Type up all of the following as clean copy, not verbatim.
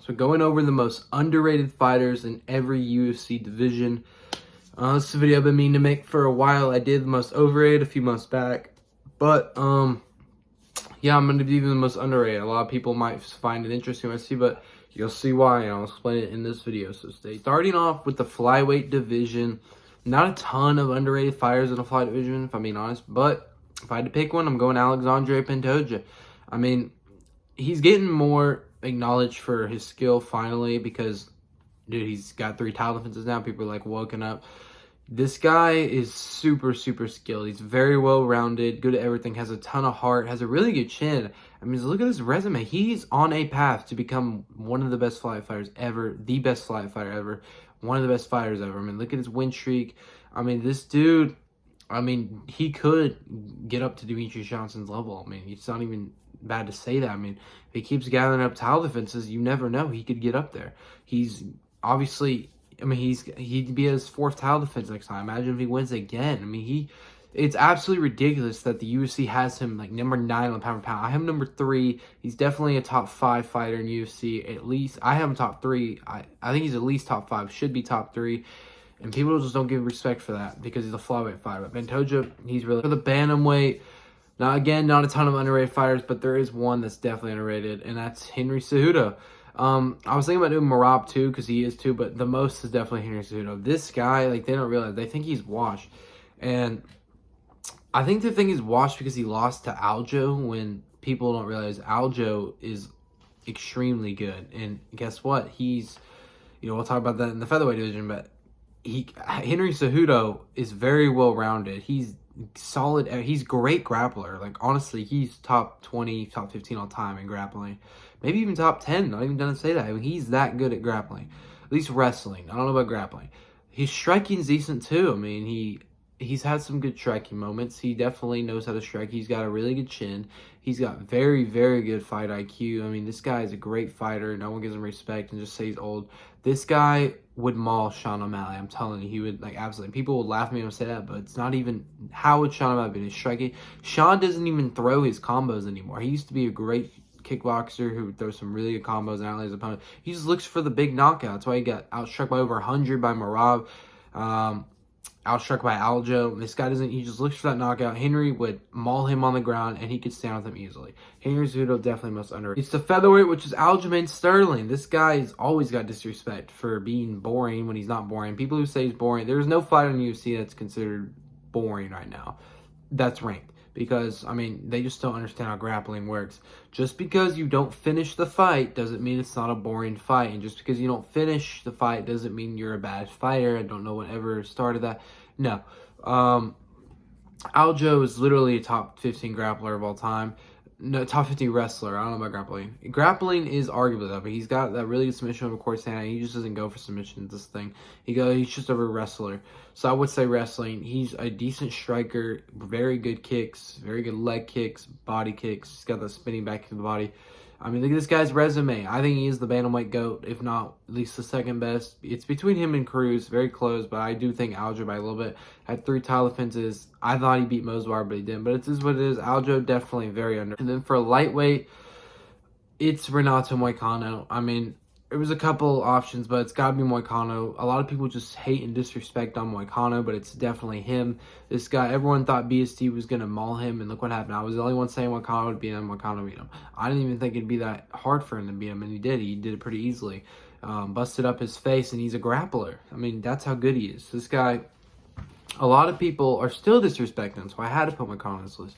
So going over the most underrated fighters in every UFC division. This is a video I've been meaning to make for a while. I did the most overrated a few months back. But, yeah, I'm going to do the most underrated. A lot of people might find it interesting when I see, but you'll see why, and I'll explain it in this video. So starting off with the flyweight division. Not a ton of underrated fighters in the flyweight division, if I'm being honest. But if I had to pick one, I'm going Alexandre Pantoja. I mean, he's getting more acknowledged for his skill finally because, dude, he's got 3 title defenses now. People are like woken up. This guy is super, super skilled. He's very well-rounded, good at everything, has a ton of heart, has a really good chin. I mean, look at his resume. He's on a path to become one of the best flyweight fighters ever, the best flyweight fighter ever, one of the best fighters ever. I mean, look at his win streak. I mean, this dude, I mean, he could get up to Demetrius Johnson's level. I mean, it's not even bad to say that. I mean, if he keeps gathering up title defenses, you never know. He could get up there. He's obviously, I mean, he'd be at his 4th title defense next time. Imagine if he wins again. I mean, it's absolutely ridiculous that the UFC has him like number 9 on pound for pound. I have him number 3. He's definitely a top 5 fighter in UFC. At least I have him top 3. I think he's at least top 5. Should be top 3. And people just don't give respect for that because he's a flyweight fighter. But Pantoja, he's really for the bantamweight. Now again, not a ton of underrated fighters, but there is one that's definitely underrated, and that's Henry Cejudo. I was thinking about doing Merab too, because he is too, but the most is definitely Henry Cejudo. This guy, like, they don't realize, they think he's washed. And I think they think he's washed because he lost to Aljo, when people don't realize Aljo is extremely good. And guess what? He's, we'll talk about that in the featherweight division, but Henry Cejudo is very well-rounded. He's solid. He's great grappler. Like, honestly, he's top 20, top 15 all time in grappling. Maybe even top 10. Not even gonna say that. I mean, he's that good at grappling. At least wrestling. I don't know about grappling. His striking's decent too. I mean, he's had some good striking moments. He definitely knows how to strike. He's got a really good chin. He's got very, very good fight IQ. I mean, this guy is a great fighter. No one gives him respect and just say he's old. This guy would maul Sean O'Malley. I'm telling you, he would, like, absolutely. People would laugh at me when I say that, but it's not even, how would Sean O'Malley be his striking? Sean doesn't even throw his combos anymore. He used to be a great kickboxer who would throw some really good combos and outlay his opponent. He just looks for the big knockout. That's why he got outstruck by over 100 by Merab. Outstruck by Aljo. This guy doesn't, he just looks for that knockout. Henry would maul him on the ground, and he could stand with him easily. Henry Cejudo definitely most underrated. It's the featherweight, which is Aljamain Sterling. This guy's always got disrespect for being boring when he's not boring. People who say he's boring, there's no fighter in the UFC that's considered boring right now that's ranked. Because, I mean, they just don't understand how grappling works. Just because you don't finish the fight doesn't mean it's not a boring fight. And just because you don't finish the fight doesn't mean you're a bad fighter. I don't know whatever started that. No. Aljo is literally a top 15 grappler of all time. No, top 50 wrestler. I don't know about grappling. Grappling is arguably that, but he's got that really good submission over Corsana. He just doesn't go for submissions, this thing. He's just a wrestler. So I would say wrestling. He's a decent striker, very good kicks, very good leg kicks, body kicks. He's got that spinning back into the body. I mean, look at this guy's resume. I think he is the bantamweight GOAT, if not at least the second best. It's between him and Cruz, very close, but I do think Aljo by a little bit. Had 3 title defenses. I thought he beat Mosbar, but he didn't. But it is what it is. Aljo definitely very under. And then for lightweight, it's Renato Moicano. I mean, there was a couple options, but it's got to be Moicano. A lot of people just hate and disrespect on Moicano, but it's definitely him. This guy, everyone thought BST was going to maul him, and look what happened. I was the only one saying Moicano would beat him. Moicano beat him. I didn't even think it'd be that hard for him to beat him, and he did. He did it pretty easily. Busted up his face, and he's a grappler. I mean, that's how good he is. This guy, a lot of people are still disrespecting him, so I had to put Moicano on this list.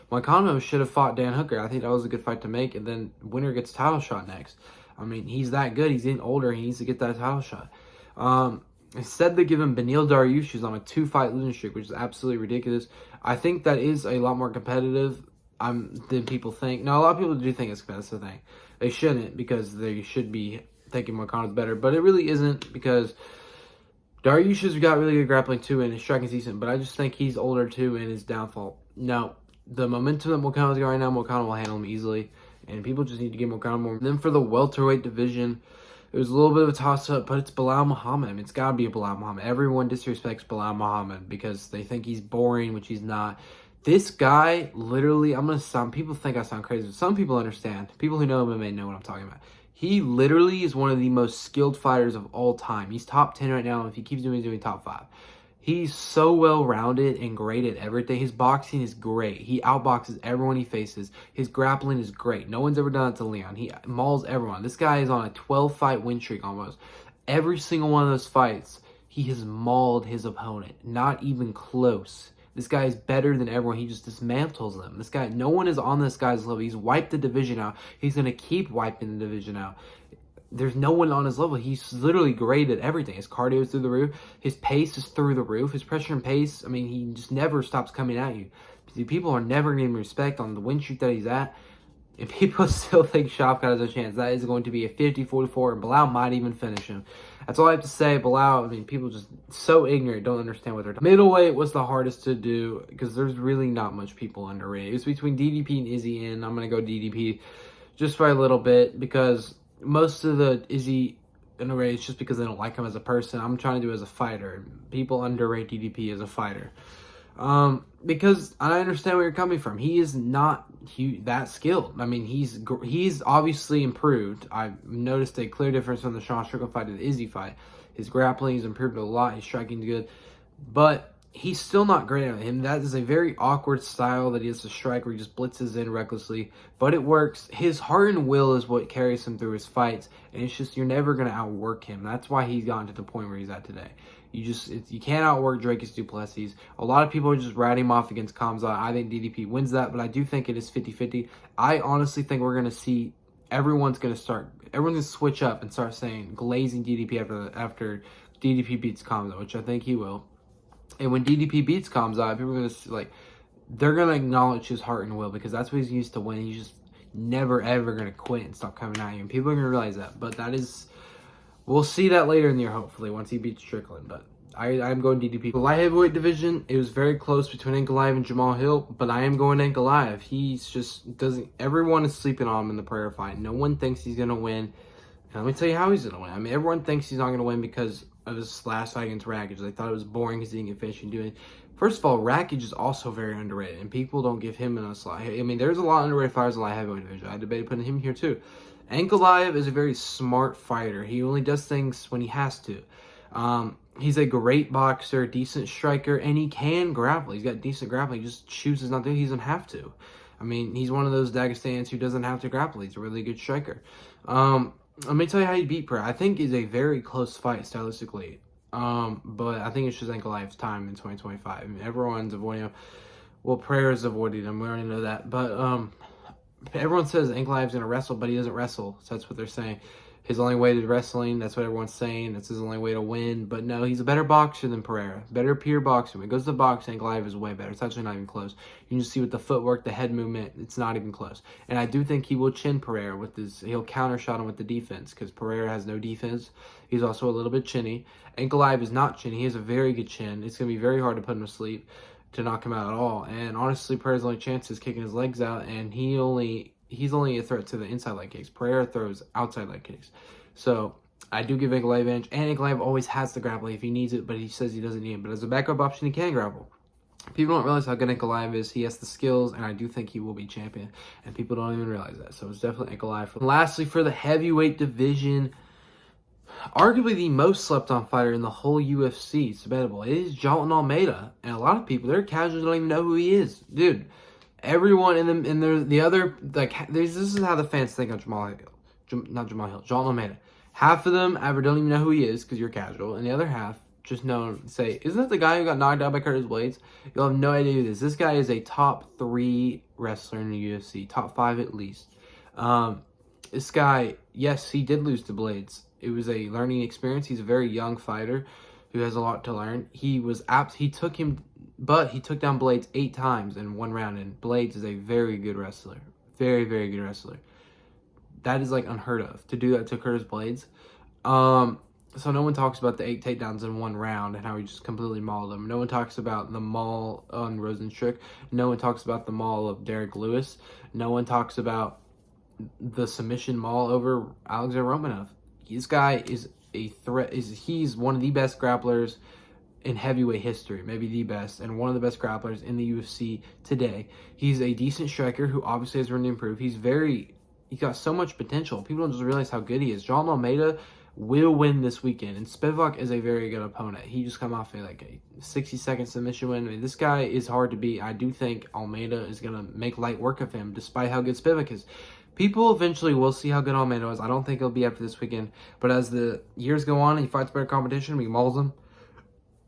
Moicano should have fought Dan Hooker. I think that was a good fight to make, and then winner gets title shot next. I mean, he's that good. He's getting older. He needs to get that title shot. Instead, they give him Beneil Dariush, who's on a 2-fight losing streak, which is absolutely ridiculous. I think that is a lot more competitive than people think. Now, a lot of people do think it's competitive. That's the thing. They shouldn't, because they should be thinking Moicano's better. But it really isn't, because Dariush has got really good grappling too, and his striking's decent. But I just think he's older too, and his downfall. Now, the momentum that Moicano's got right now, Moicano will handle him easily. And people just need to give Moicano more. And then for the welterweight division, it was a little bit of a toss-up, but it's Belal Muhammad. I mean, it's got to be a Belal Muhammad. Everyone disrespects Belal Muhammad because they think he's boring, which he's not. This guy, literally, people think I sound crazy, but some people understand. People who know MMA know what I'm talking about. He literally is one of the most skilled fighters of all time. He's top 10 right now. If he keeps doing, he's doing top 5. He's so well-rounded and great at everything. His boxing is great. He outboxes everyone he faces. His grappling is great. No one's ever done it to Leon. He mauls everyone. This guy is on a 12-fight win streak almost. Every single one of those fights, he has mauled his opponent. Not even close. This guy is better than everyone. He just dismantles them. This guy, no one is on this guy's level. He's wiped the division out. He's going to keep wiping the division out. There's no one on his level. He's literally great at everything. His cardio is through the roof. His pace is through the roof. His pressure and pace, I mean, he just never stops coming at you. See, people are never going to respect on the win streak that he's at. And people still think Shavkat has a chance. That is going to be a 50-44, and Bilal might even finish him. That's all I have to say. Bilal, I mean, people just so ignorant, don't understand what they're talking. Middleweight was the hardest to do because there's really not much people underrated. It was between DDP and Izzy, and I'm going to go DDP just by a little bit because most of the Izzy underrated is just because they don't like him as a person. I'm trying to do it as a fighter. People underrate DDP as a fighter. Because I understand where you're coming from. He is not that skilled. I mean, he's obviously improved. I've noticed a clear difference from the Sean Strickland fight to the Izzy fight. His grappling has improved a lot. His striking is good. But he's still not great at him. That is a very awkward style that he has to strike where he just blitzes in recklessly. But it works. His heart and will is what carries him through his fights. And it's just, you're never going to outwork him. That's why he's gotten to the point where he's at today. You can't outwork Dracus du Plessis. A lot of people are just writing him off against Kamzat. I think DDP wins that, but I do think it is 50-50. I honestly think we're going to see everyone's going to switch up and start saying glazing DDP after DDP beats Kamzat, which I think he will. And when DDP beats Kamzat, people are going to they're going to acknowledge his heart and will because that's what he's used to win. He's just never ever going to quit and stop coming at you. And people are going to realize that. But that is, we'll see that later in the year, hopefully, once he beats Strickland. But I'm going DDP. The light heavyweight division, it was very close between Ankalaev and Jamal Hill, but I am going Ankalaev. He's just doesn't. Everyone is sleeping on him in the prayer fight. No one thinks he's going to win. And let me tell you how he's going to win. I mean, everyone thinks he's not going to win because of his last fight against Rakic. They thought it was boring because he didn't get finished and doing. First of all, Rakic is also very underrated, and people don't give him enough slot. I mean, there's a lot of underrated fighters in the light heavyweight division. I debated putting him here too. Ankalaev is a very smart fighter. He only does things when he has to. He's a great boxer, decent striker, and he can grapple. He's got decent grappling. He just chooses not to. He doesn't have to. I mean, he's one of those Dagestans who doesn't have to grapple. He's a really good striker. Let me tell you how he beat Pereira. I think it's a very close fight stylistically. But I think it's just Ankalaev's time in 2025. I mean, everyone's avoiding him. Well, Pereira's avoiding him. We already know that. But everyone says Ankalaev's going to wrestle, but he doesn't wrestle. So that's what they're saying. His only way to wrestling, that's what everyone's saying. That's his only way to win. But no, he's a better boxer than Pereira. Better pure boxer. When it goes to boxing, Ankalaev is way better. It's actually not even close. You can just see with the footwork, the head movement, it's not even close. And I do think he will chin Pereira with he'll counter shot him with the defense because Pereira has no defense. He's also a little bit chinny. Ankalaev is not chinny. He has a very good chin. It's going to be very hard to put him to sleep, to knock him out at all. And honestly, Pereira's only chance is kicking his legs out, and he's only a threat to the inside leg kicks. Pereira throws outside leg kicks. So I do give Ankalaev advantage, and Ankalaev always has the grappling if he needs it, but he says he doesn't need it. But as a backup option, he can grapple. People don't realize how good Ankalaev is. He has the skills, and I do think he will be champion, and people don't even realize that. So it's definitely Ankalaev. Lastly, for the heavyweight division, arguably the most slept-on fighter in the whole UFC, it's debatable. It is Jolton Almeida, and a lot of people, they're casuals, don't even know who he is, dude. Everyone this is how the fans think of Jolton Almeida. Half of them ever don't even know who he is because you're casual, and the other half just say, isn't that the guy who got knocked out by Curtis Blades? You'll have no idea who this is. This guy is a top 3 wrestler in the UFC, top 5 at least. This guy, yes, he did lose to Blades. It was a learning experience. He's a very young fighter who has a lot to learn. He took down Blades 8 times in 1 round, and Blades is a very good wrestler. Very, very good wrestler. That is like unheard of to do that to Curtis Blades. So no one talks about the 8 takedowns in 1 round and how he just completely mauled him. No one talks about the maul on Rosenstruck. No one talks about the maul of Derek Lewis. No one talks about the submission maul over Alexander Romanov. This guy is a threat. He's one of the best grapplers in heavyweight history, maybe the best, and one of the best grapplers in the UFC today. He's a decent striker who obviously has room to improve. he's got so much potential. People don't just realize how good he is. John Almeida will win this weekend, and Spivak is a very good opponent. He just come off a 60-second submission win. I mean, this guy is hard to beat. I do think Almeida is going to make light work of him, despite how good Spivak is. People eventually will see how good Almeida is. I don't think it'll be after this weekend, but as the years go on and he fights better competition, he mauls him,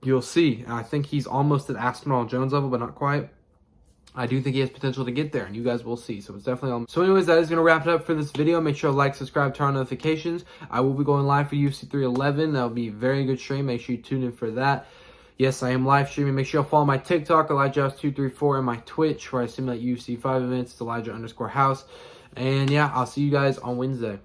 you'll see. And I think he's almost at Aspinall Jones level, but not quite. I do think he has potential to get there, and you guys will see. So it's definitely on. So anyways, that is going to wrap it up for this video. Make sure to like, subscribe, turn on notifications. I will be going live for UFC 311. That'll be a very good stream. Make sure you tune in for that. Yes, I am live streaming. Make sure you follow my TikTok, ElijahHouse234, and my Twitch, where I simulate UFC 5 events. It's Elijah_House. And yeah, I'll see you guys on Wednesday.